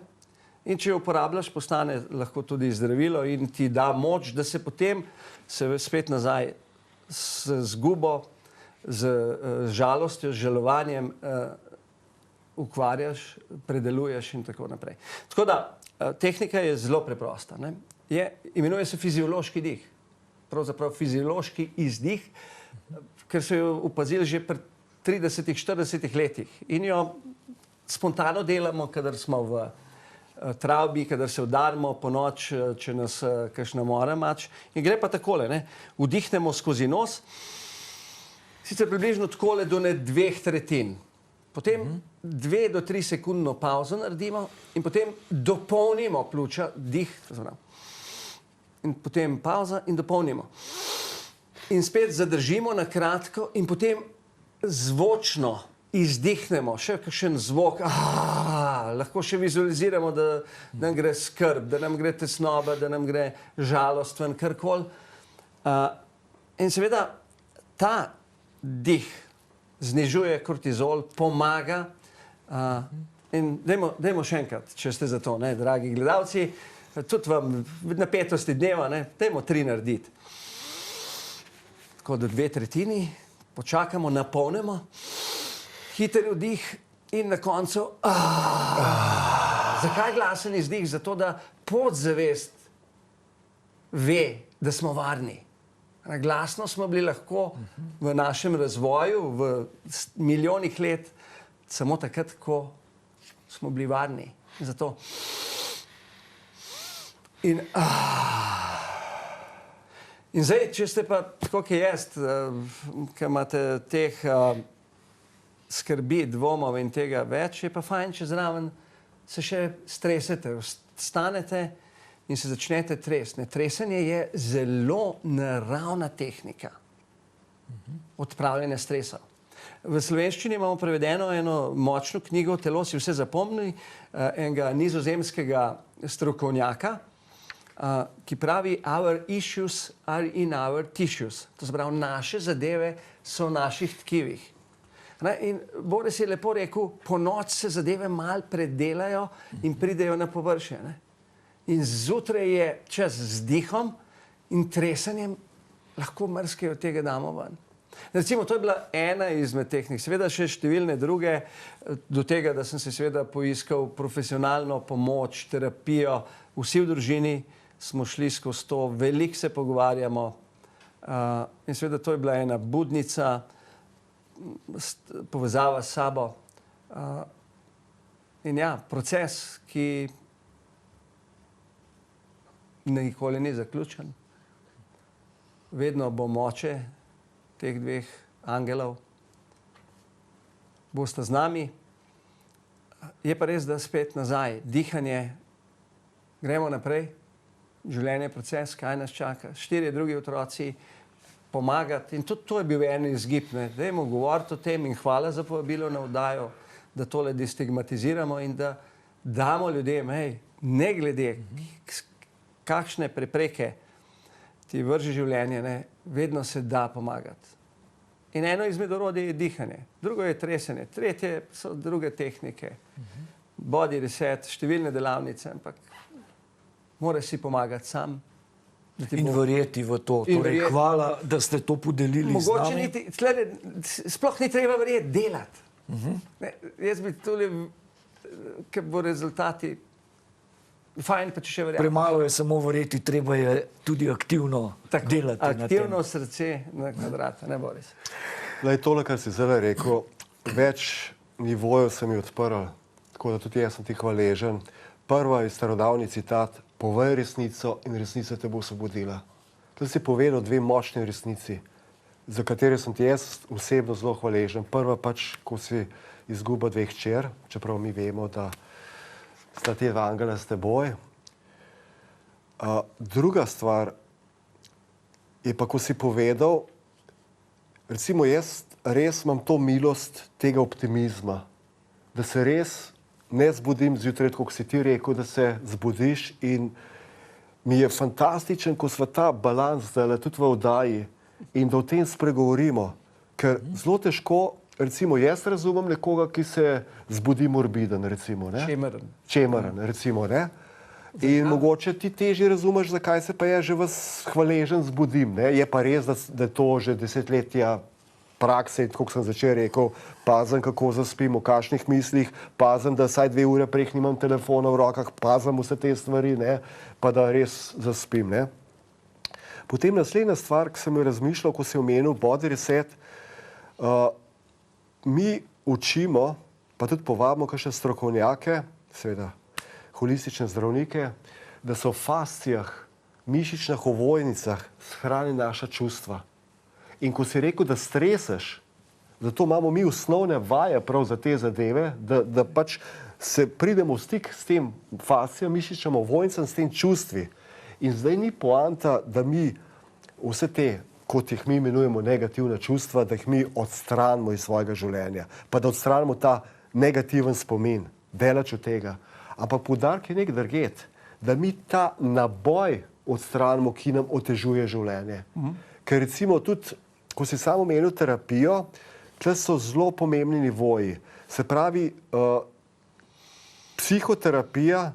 in če jo uporabljaš, postane lahko tudi zdravilo in ti da moč, da se potem spet nazaj z zgubo, z žalostjo, z žalovanjem ukvarjaš, predeluješ in tako naprej. Tako da, tehnika je zelo preprosta. Ne? Imenuje se fiziološki dih. Pravzaprav fiziološki izdih. ker so jo opazili že pri 30-40 letih in jo spontano delamo, kadar smo v travbi, kadar se udarimo po noč, če nas kakšna mora mač. In gre pa takole, ne? Vdihnemo skozi nos, sicer približno takole do 2/3. Potem 2 do 3 sekundno pauzo naredimo in potem dopolnimo pljuča, dih, in potem pauza in dopolnimo. In spet zadržimo na kratko in potem zvočno izdihnemo, še kakšen zvok, lahko še vizualiziramo, da nam gre skrb, da nam gre tesnoba, da nam gre žalostven, karkoli. In seveda ta dih znižuje kortizol, pomaga. In dajmo še enkrat, če ste za to, ne, dragi gledalci, tudi vam napetosti dneva, ne, dajmo 3 narediti. Tako do 2/3, počakamo, napolnimo, hiter vdih in na koncu Zakaj glasen izdih? Zato, da podzavest ve, da smo varni. Glasno smo bili lahko v našem razvoju v milijonih let samo takrat, ko smo bili varni. Zato. In zdaj, če ste pa tako, ki jaz, ki imate teh skrbi, dvomov in tega več, je pa fajn, če zraven se še stresete, vstanete in se začnete tresti. Tresenje je zelo naravna tehnika odpravljanja stresa. V slovenščini imamo prevedeno eno močno knjigo, Telo si vse zapomni, enega nizozemskega strokovnjaka, ki pravi, our issues are in our tissues. To se pravi, naše zadeve so v naših tkivih. In Boris je lepo rekel, po noč se zadeve mal predelajo in pridejo na površje. In zjutraj je čas z dihom in tresanjem lahko marsikaj od tega damo ven. Recimo, to je bila ena izmed tehnik, seveda še številne druge, do tega, da sem se seveda poiskal profesionalno pomoč, terapijo, vsi v družini smo šli skozi to, veliko se pogovarjamo in seveda to je bila ena budnica, povezava s sabo in ja, proces, ki nikoli ni zaključen. Vedno bo moče teh dveh angelov, bosta z nami. Je pa res, da spet nazaj, dihanje, gremo naprej, življenje, proces, kaj nas čaka, 4 drugi otroci, pomagati. In tudi to je bil en izgib, ne. Dajmo govoriti o tem in hvala za povabilo na oddajo, da tole destigmatiziramo in da damo ljudem, ne glede, kakšne prepreke ti vrži življenje, ne, vedno se da pomagati. In eno izmed orodij je dihanje, drugo je tresenje, tretje so druge tehnike, body reset, številne delavnice, ampak moraš si pomagati sam. In verjeti v to. Torej, hvala, da ste to podelili z nami. Sploh ni treba verjeti, delati. Jaz bi tole, ker bo rezultati fajn, pa če še verjeti. Premalo je samo verjeti, treba je tudi aktivno delati. Aktivno srce na kvadrat, ne Boris. Tole, kar si zdaj rekel, več nivojev se mi odprl, tako da tudi jaz sem ti hvaležen. Prva je starodavni citat, povej resnico in resnica te bo osvobodila. To si povedal 2 močni resnici, za katere sem ti jaz osebno zelo hvaležen. Prva pač, ko si izguba 2 hčer, čeprav mi vemo, da sta te 2 angela s teboj. Druga stvar je pa, ko si povedal, recimo jaz res imam to milost tega optimizma, da se res ne zbudim zjutraj, kot si ti rekel, da se zbudiš in mi je fantastičen, ko sva ta balans zdaj tudi v oddaji in da o tem spregovorimo, ker zelo težko, recimo jaz razumem nekoga, ki se zbudi morbiden, recimo, ne? Čemeren, recimo, ne? In mogoče ti težje razumeš, zakaj se pa jaz že vas hvaležen zbudim, ne? Je pa res, da je to že desetletja prakse in tako sem začel rekel, pazem, kako zaspim, v kakšnih mislih, pazem, da vsaj 2 ure prej nimam telefona v rokah, pazem vse te stvari, ne, pa da res zaspim, ne. Potem naslednja stvar, ki sem jo razmišljal, ko si omenil body reset, Mi učimo, pa tudi povabimo kakšne strokovnjake, seveda holistične zdravnike, da so v fascijah, mišičnih ovojnicah shrani naša čustva. In ko si rekel, da streseš, zato imamo mi osnovne vaje prav za te zadeve, da pač se pridemo v stik s tem fascijam, mišičnim ovojnicam, s tem čustvi. In zdaj ni poanta, da mi vse te, kot jih mi imenujemo negativna čustva, da jih mi odstranimo iz svojega življenja, pa da odstranimo ta negativen spomin, delač od tega. Ampak poudarek je nek drget, da mi ta naboj odstranimo, ki nam otežuje življenje. Ker recimo tudi, ko si samo omenil terapijo, tle so zelo pomembni nivoji. Se pravi, psihoterapija,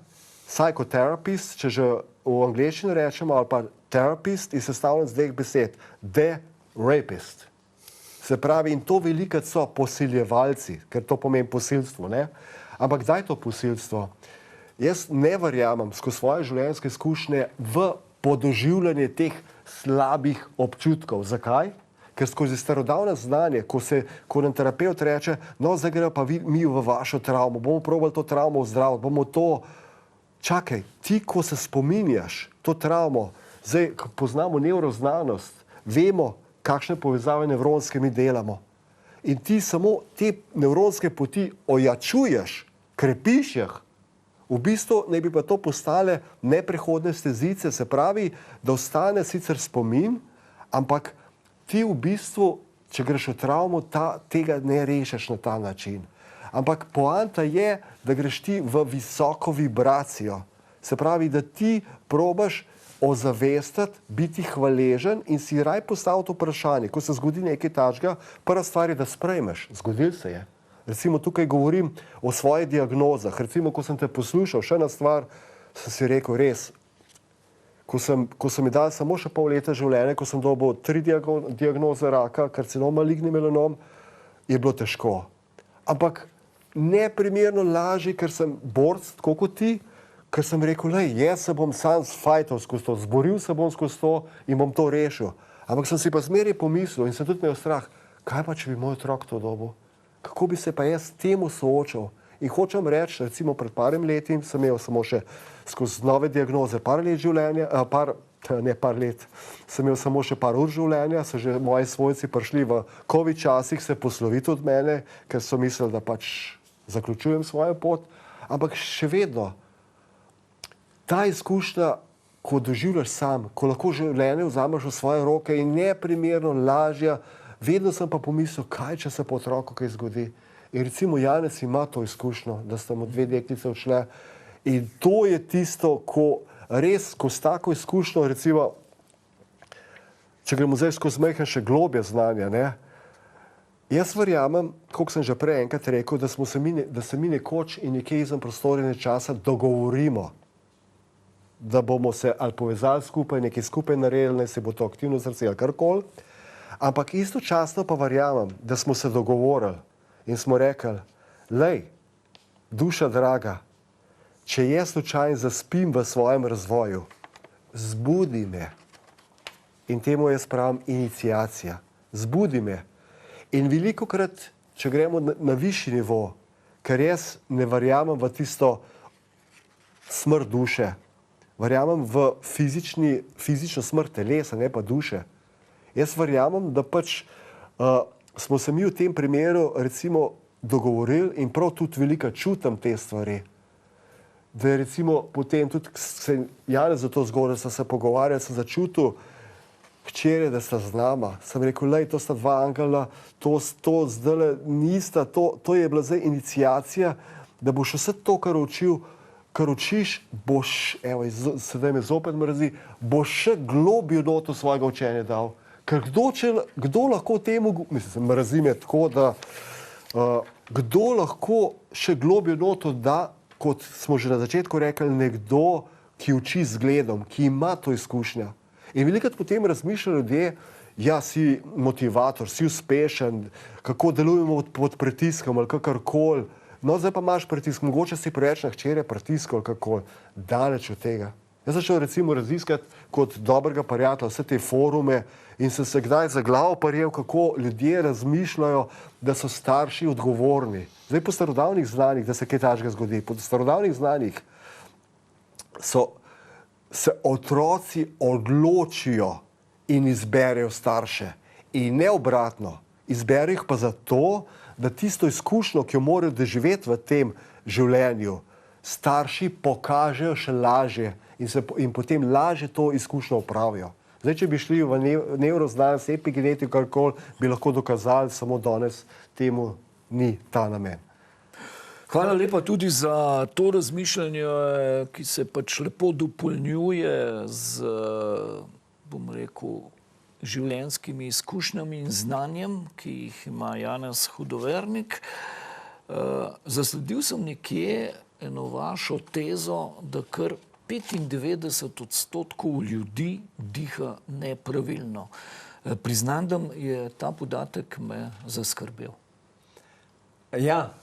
psychotherapist, če že v angleščini rečemo, ali pa therapist, je sestavljen z dveh besed. The rapist. Se pravi, in to velikrat so posiljevalci, ker to pomeni posilstvo, ne? Ampak kdaj je to posilstvo? Jaz ne verjamem skozi svoje življenjske izkušnje v podoživljanje teh slabih občutkov. Zakaj? Ker skozi starodavno znanje, ko nam terapevt reče, no, zdaj gremo pa mi v vašo travmo, bomo probali to travmo ozdraviti, bomo to... Čakaj, ti, ko se spominjaš to travmo, zdaj poznamo nevroznanost, vemo, kakšne povezave nevronske mi delamo. In ti samo te nevronske poti ojačuješ, krepiš jih, v bistvu naj bi pa to postale neprehodne stezice, se pravi, da ostane sicer spomin, ampak ti v bistvu, če greš v travmo, tega ne rešiš na ta način. Ampak poanta je, da greš ti v visoko vibracijo. Se pravi, da ti probaš ozavestiti, biti hvaležen in si raj postaviti vprašanje. Ko se zgodi nekaj takega, prva stvar je, da sprejmeš. Zgodil se je. Recimo tukaj govorim o svojih diagnozah. Recimo, ko sem te poslušal, še ena stvar, sem si rekel, res, ko sem mi dal samo še pol leta življenja, ko sem dobil 3 diagnoze raka, karcinom, maligni melanom, je bilo težko. Ampak neprimerno lažje, ker sem borc, tako kot ti, ker sem rekel, jaz se bom sam fajtal skozi to, zboril se bom skozi to in bom to rešil. Ampak sem si pa zmeraj pomislil in sem tudi imel strah, kaj pa, če bi moj otrok to dobil? Kako bi se pa jaz temu soočal? In hočem reči, recimo pred parim leti sem imel samo še skozi nove diagnoze par let življenja, sem imel samo še par ur življenja, so že moji svojci prišli v COVID časih se posloviti od mene, ker so mislili, da pač zaključujem svojo pot. Ampak še vedno, ta izkušnja, ko doživljaš sam, ko lahko življenje vzameš v svoje roke in neprimerno lažja, vedno sem pa pomislil, kaj če se po otroku kaj zgodi. In recimo Janez ima to izkušnjo, da sta mu 2 deklice odšle. In to je tisto, ko res, ko s tako izkušnjo, recimo, če gremo zdaj skozi majhen še globje znanja, ne? Jaz verjamem, koliko sem že prej enkrat rekel, da se mi nekoč in nekje izven prostora in časa dogovorimo, da bomo se ali povezali skupaj, nekaj skupaj naredili, ne se bo to aktivno srce ali karkoli. Ampak istočasno pa verjamem, da smo se dogovorili in smo rekli, duša draga, če jaz slučajno zaspim v svojem razvoju, zbudi me. In temu jaz pravim iniciacija. Zbudi me. In velikokrat, če gremo na višji nivo, ker jaz ne verjamem v tisto smrt duše, verjamem v fizično smrt telesa, ne pa duše. Jaz verjamem, da pač smo se mi v tem primeru recimo dogovorili in prav tudi velika čutim te stvari. Da je recimo potem tudi, Janez za to zgodaj sem se pogovarjal, sem začutil hčere, da sta z nama. Sem rekel, to sta 2 angela, to zdajle nista, to je bila zdaj iniciacija, da boš vse to, kar učiš, boš, sedaj me zopet mrzi, boš še globjo noto svojega učenja dal. Ker kdo lahko temu, mislim, mrzi me tako, da kdo lahko še globjo noto da, kot smo že na začetku rekli, nekdo, ki uči z zgledom, ki ima to izkušnja. In velikokrat potem razmišljajo ljudje, si motivator, si uspešen, kako delujemo pod pritiskom ali kakorkoli. No, zdaj pa imaš pritisk, mogoče si preveč na hčere pritiskal ali kakorkoli. Daleč od tega. Jaz začel recimo raziskati kot dobrega prijatelja vse te forume In sem se kdaj za glavo prijel, kako ljudje razmišljajo, da so starši odgovorni. Zdaj po starodavnih znanjih, da se kaj takega zgodi, po starodavnih znanjih se otroci odločijo in izberejo starše. In ne obratno. Izberejo jih pa zato, da tisto izkušnjo, ki jo morajo doživeti v tem življenju, starši pokažejo še lažje in potem lažje to izkušnjo opravijo. Zdaj, če bi šli v nevroznanost, epigenetiko, karkoli, bi lahko dokazali, samo danes temu ni ta namen. Hvala lepa tudi za to razmišljanje, ki se pač lepo dopolnjuje z, bom rekel, življenjskimi izkušnjami in znanjem, ki jih ima Janez Hudovernik. Zasledil sem nekje eno vašo tezo, da kar 95% ljudi diha nepravilno. Priznam, da je ta podatek me zaskrbel. Ja,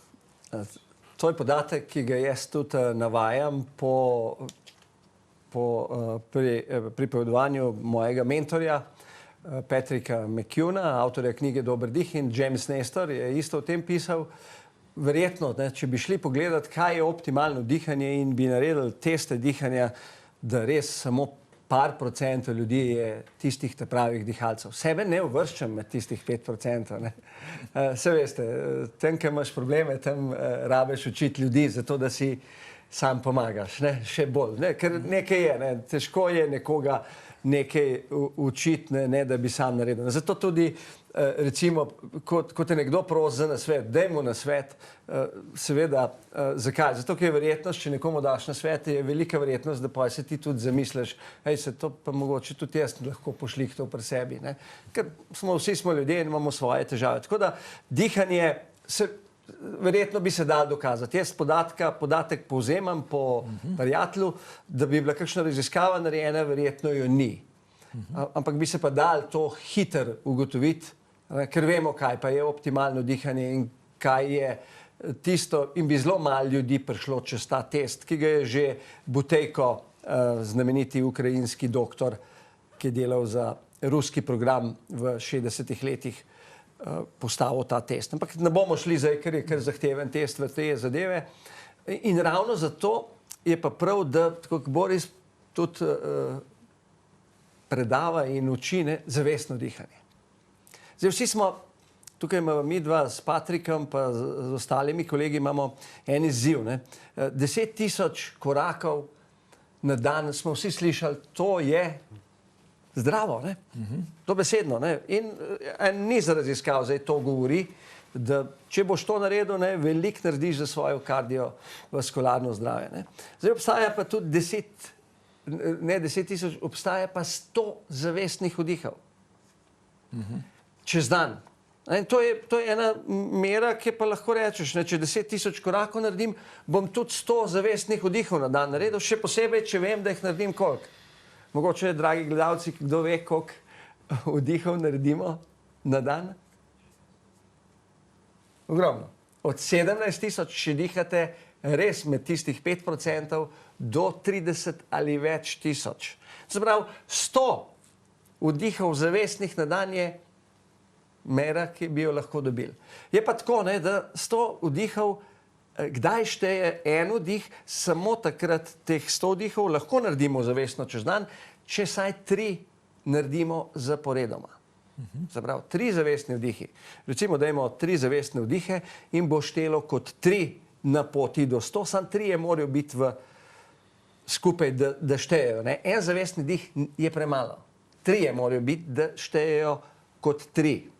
to je podatek, ki ga jaz tudi navajam po pripovedovanju mojega mentorja, Patricka McCuna, avtorja knjige Dober dih, in James Nestor je isto o tem pisal. Verjetno, če bi šli pogledati, kaj je optimalno dihanje in bi naredili teste dihanja, da res samo par procentov ljudi je tistih pravih dihalcev. Sebe ne uvrščam med tistih 5%. Se veste, tam, ko imaš probleme, tam rabeš učiti ljudi, zato da si sam pomagaš, še bolj. Ker nekaj je, težko je nekoga nekaj učiti, ne da bi sam naredil. Zato tudi, recimo, ko te nekdo prosi za nasvet, daj mu nasvet, seveda, zakaj? Zato, ker je verjetnost, če nekomu daš nasvet, je velika verjetnost, da pa se ti tudi zamisliš, hej, se to pa mogoče tudi jaz lahko pošlihtal pri sebi. Ker vsi smo ljudje in imamo svoje težave. Tako da dihanje verjetno bi se dal dokazati. Jaz podatek povzemam po prijatelju, da bi bila kakšna raziskava narejena, verjetno jo ni. Ampak bi se pa dal to hitro ugotoviti, ker vemo, kaj pa je optimalno dihanje in kaj je tisto, in bi zelo malo ljudi prišlo čez ta test, ki ga je že Butejko, znameniti ukrajinski doktor, ki je delal za ruski program v 60-ih letih, postavil ta test. Ampak ne bomo šli zdaj, ker je kar zahteven test v te zadeve. In ravno zato je pa prav, da, tako kot Boris tudi predava in uči, zavestno dihanje. Zdaj vsi smo, tukaj imamo mi dva s Patrikom, pa z ostalimi kolegi imamo en izziv. 10,000 korakov na dan smo vsi slišali, to je zdravo, dobesedno. In ni za raziskav, zdaj to govori, da če boš to naredil, veliko narediš za svojo kardiovaskularno zdravje. Zdaj obstaja pa tudi 10,000, obstaja pa 100 zavestnih vdihov. Čez dan. To je ena mera, ki pa lahko rečeš, če 10,000 korakov naredim, bom tudi 100 zavestnih vdihov na dan naredil, še posebej, če vem, da jih naredim koliko. Mogoče, dragi gledalci, kdo ve, koliko vdihov naredimo na dan? Ogromno. Od 17,000, če dihate res med tistih 5%, do 30 ali več tisoč. Se pravi, 100 vdihov zavestnih na dan je mera, ki bi jo lahko dobili. Je pa tako, da 100 vdihov, kdaj šteje en vdih, samo takrat teh 100 vdihov lahko naredimo zavestno čez dan, če saj 3 naredimo zaporedoma. Se pravi, 3 zavestni vdihi. Recimo, dajmo 3 zavestne vdihe in bo štelo kot 3 na poti do 100, samo 3 morajo biti skupaj, da štejejo. En zavestni vdih je premalo. 3 morajo biti, da štejejo kot 3.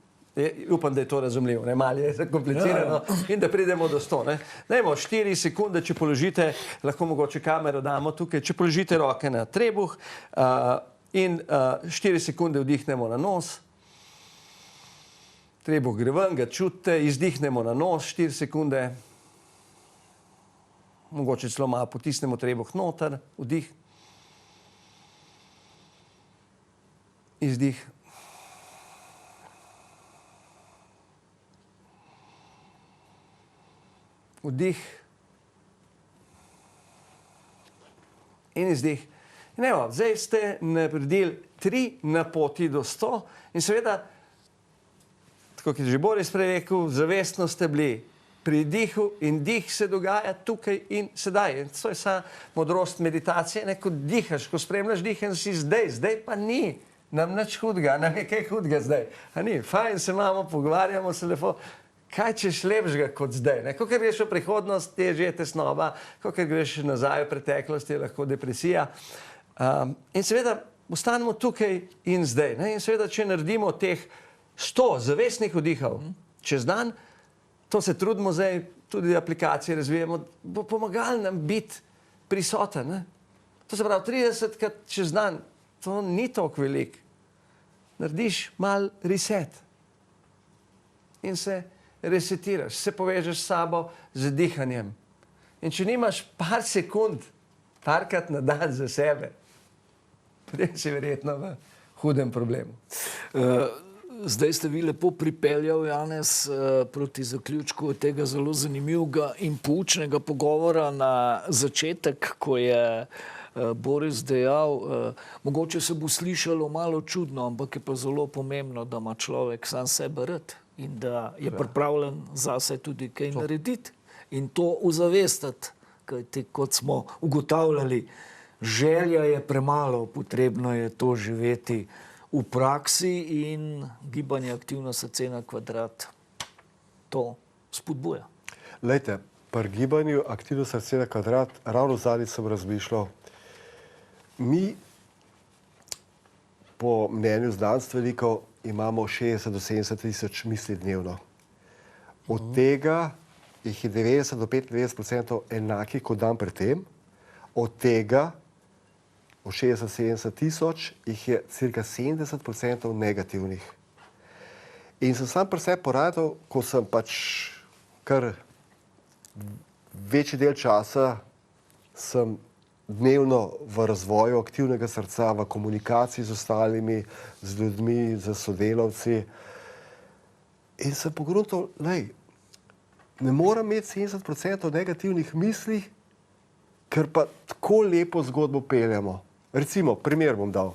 Upam, da je to razumljivo, malo je zakomplicirano in da pridemo do 100. Dajmo 4 sekunde, če položite, lahko mogoče kamero damo tukaj, če položite roke na trebuh in 4 sekunde vdihnemo na nos, trebuh gre ven, ga čutite, izdihnemo na nos 4 sekunde, mogoče celo malo potisnemo trebuh noter, vdih, izdih. Vdih in izdih. In evo, zdaj ste naredili 3 na poti do 100 in seveda, tako kot je že Boris prej rekel, zavestno ste bili pri dihu in dih se dogaja tukaj in sedaj. In to je vsa modrost meditacije, ne, ko dihaš, ko spremljaš dih in si zdaj pa ni nam nič hudega, nam je kaj hudega zdaj. A ni, fajn se imamo, pogovarjamo se lepo. Kaj češ lepšega kot zdaj? Ko greš v prihodnost, je že tesnoba, ko greš nazaj v preteklost, je lahko depresija. In seveda ostanemo tukaj in zdaj. Ne? In seveda, če naredimo teh 100 zavestnih vdihov čez dan, to se trudimo zdaj, tudi aplikacije razvijamo, bo pomagalo nam biti prisoten. Ne? To se pravi, 30krat čez dan, to ni toliko veliko. Narediš mal reset in se resetiraš, se povežeš s sabo z dihanjem. In če nimaš par sekund, parkrat na dan za sebe, potem si verjetno v hudem problemu. Zdaj ste vi lepo pripeljal, Janez, proti zaključku tega zelo zanimivega in poučnega pogovora na začetek, ko je Boris dejal, mogoče se bo slišalo malo čudno, ampak je pa zelo pomembno, da ima človek sam sebe rad in da je pripravljen zase tudi kaj narediti in to uzavestiti, kajti kot smo ugotavljali, želja je premalo, potrebno je to živeti v praksi in gibanje Aktivno srce na kvadrat to spodbuja. Lejte, pri gibanju Aktivno srce na kvadrat, ravno zadnjič sem razmišljal, mi po mnenju znanstvenikov imamo 60 do 70 tisoč misli dnevno. Od tega jih je 90 do 95% enakih kot dan pred tem, od tega od 60-70 tisoč jih je cirka 70% negativnih. In sem sam pri sebi poradil, ko sem pač kar večji del časa sem dnevno v razvoju aktivnega srca, v komunikaciji z ostalimi, z ljudmi, z sodelavci. In sem pogruntal, ne moram imeti 70% negativnih misli, ker pa tako lepo zgodbo peljamo. Recimo, primer bom dal.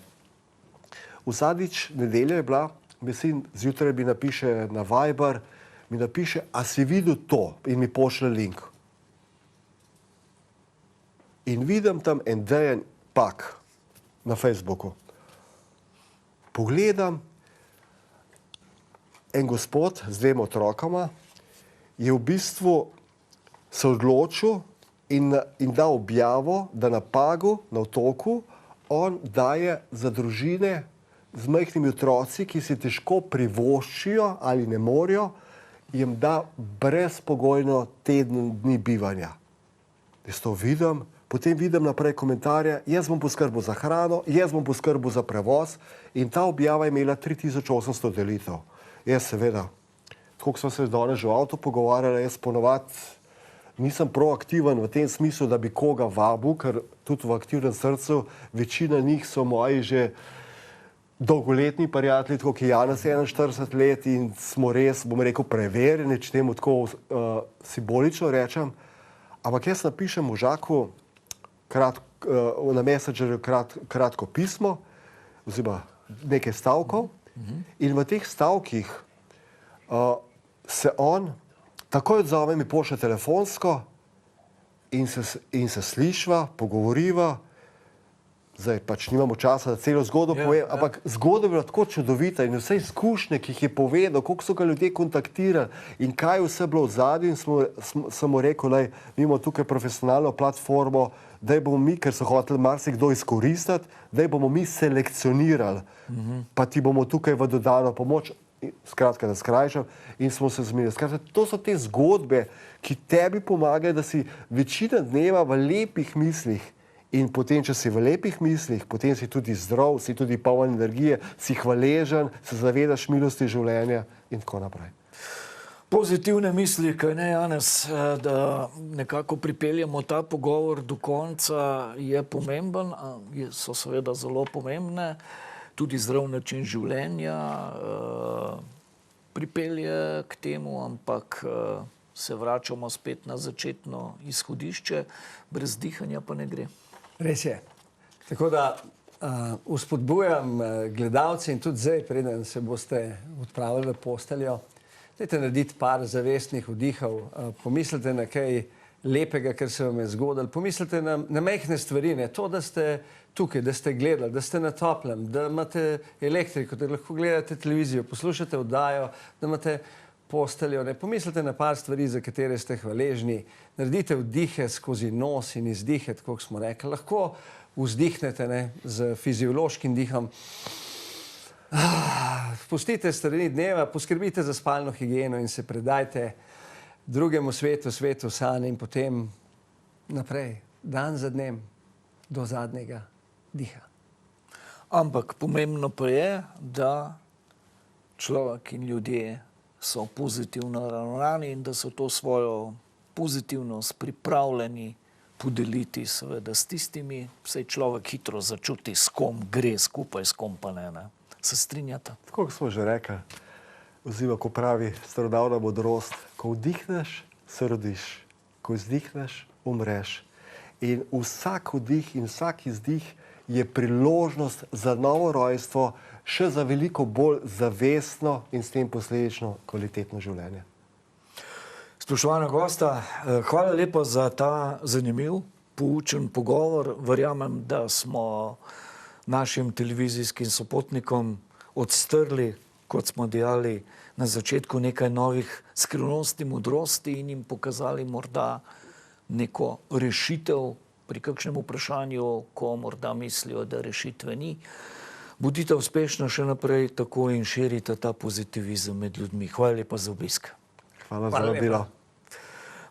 Vsadič nedelja je bila, mi sin zjutraj mi napiše na Viber, mi napiše, a si videl to in mi pošlje link. In vidim tam en Dejan Pak na Facebooku. Pogledam, en gospod z 2 otrokama je v bistvu se odločil in dal objavo, da na Pagu, na otoku, on daje za družine z majhnimi otroci, ki si težko privoščijo ali ne morejo, jim da brezpogojno teden dni bivanja. Jaz to vidim, potem vidim naprej komentarje, jaz bom poskrbel za hrano, jaz bom poskrbel za prevoz in ta objava je imela 3800 delitev. Jaz seveda, tako smo se danes že v avtu pogovarjali, jaz ponovadi nisem proaktiven v tem smislu, da bi koga vabil, ker tudi v Aktivnem srcu večina njih so moji že dolgoletni prijatelji, tako kot Janez 41 let in smo res, bom rekel, preverjeni, če temu tako simbolično rečem. Ampak jaz napišem možaku na Messengerju kratko pismo, oziroma nekaj stavkov in v teh stavkih se on takoj odzove, mi pošlje telefonsko in se slišva, pogovoriva. Zdaj pač nimamo časa, da celo zgodbo povem, ampak zgodba je bila tako čudovita in vse izkušnje, ki jih je povedal, koliko so ga ljudje kontaktirali in kaj vse bilo v zadnji in sem mu rekel, mi imamo tukaj profesionalno platformo, daj bomo mi, ker so hoteli marsikdo izkoristiti, daj bomo mi selekcionirali, pa ti bomo tukaj v dodano pomoč, skratka, da skrajšam, in smo se zmenili. Skratka, to so te zgodbe, ki tebi pomagajo, da si večina dneva v lepih mislih. In potem, če si v lepih mislih, potem si tudi zdrav, si tudi poln energije, si hvaležen, se zavedaš milosti življenja in tako naprej. Pozitivne misli, kaj ne, Janez, da nekako pripeljemo ta pogovor do konca, je pomemben, so seveda zelo pomembne. Tudi zdrav način življenja pripelje k temu, ampak se vračamo spet na začetno izhodišče, brez dihanja pa ne gre. Res je. Tako da vzpodbujam gledalce in tudi zdaj, preden se boste odpravili v posteljo, dajte narediti par zavestnih vdihov, pomislite na kaj lepega, kar se vam je zgodilo, pomislite na majhne stvari, ne to, da ste tukaj, da ste gledali, da ste na toplem, da imate elektriko, da lahko gledate televizijo, poslušate oddajo, da imate posteljo, ne pomislite na par stvari, za katere ste hvaležni, naredite vdihe skozi nos in izdihe, tako kot smo rekli, lahko vzdihnete, ne, z fiziološkim dihom. Pustite strani dneva, poskrbite za spalno higieno in se predajte drugemu svetu, svetu sanj in potem naprej, dan za dnem, do zadnjega diha. Ampak pomembno pa je, da človek in ljudje so pozitivno ravnani in da so to svojo pozitivnost pripravljeni podeliti seveda s tistimi, saj človek hitro začuti, s kom gre skupaj, s kom pa ne. Se strinjate? Tako kot smo že rekli, oziroma ko pravi starodavna modrost, ko vdihneš, se rodiš, ko izdihneš, umreš. In vsak vdih in vsak izdih je priložnost za novo rojstvo, še za veliko bolj zavestno in s tem posledično kvalitetno življenje. Spoštovana gosta, hvala lepa za ta zanimiv, poučen pogovor. Verjamem, da smo našim televizijskim sopotnikom odstrli, kot smo dejali na začetku, nekaj novih skrivnosti, modrosti in jim pokazali morda neko rešitev pri kakšnem vprašanju, ko morda mislijo, da rešitve ni. Bodite uspešni še naprej tako in širite ta pozitivizem med ljudmi. Hvala lepa za obisk. Hvala za vabilo.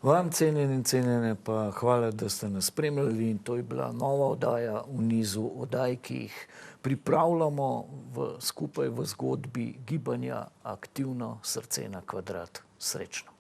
Vam, cenjeni in cenjene, pa hvala, da ste nas spremljali in to je bila nova oddaja v nizu oddaj, ki jih pripravljamo skupaj v zgodbi gibanja Aktivno srce na kvadrat. Srečno.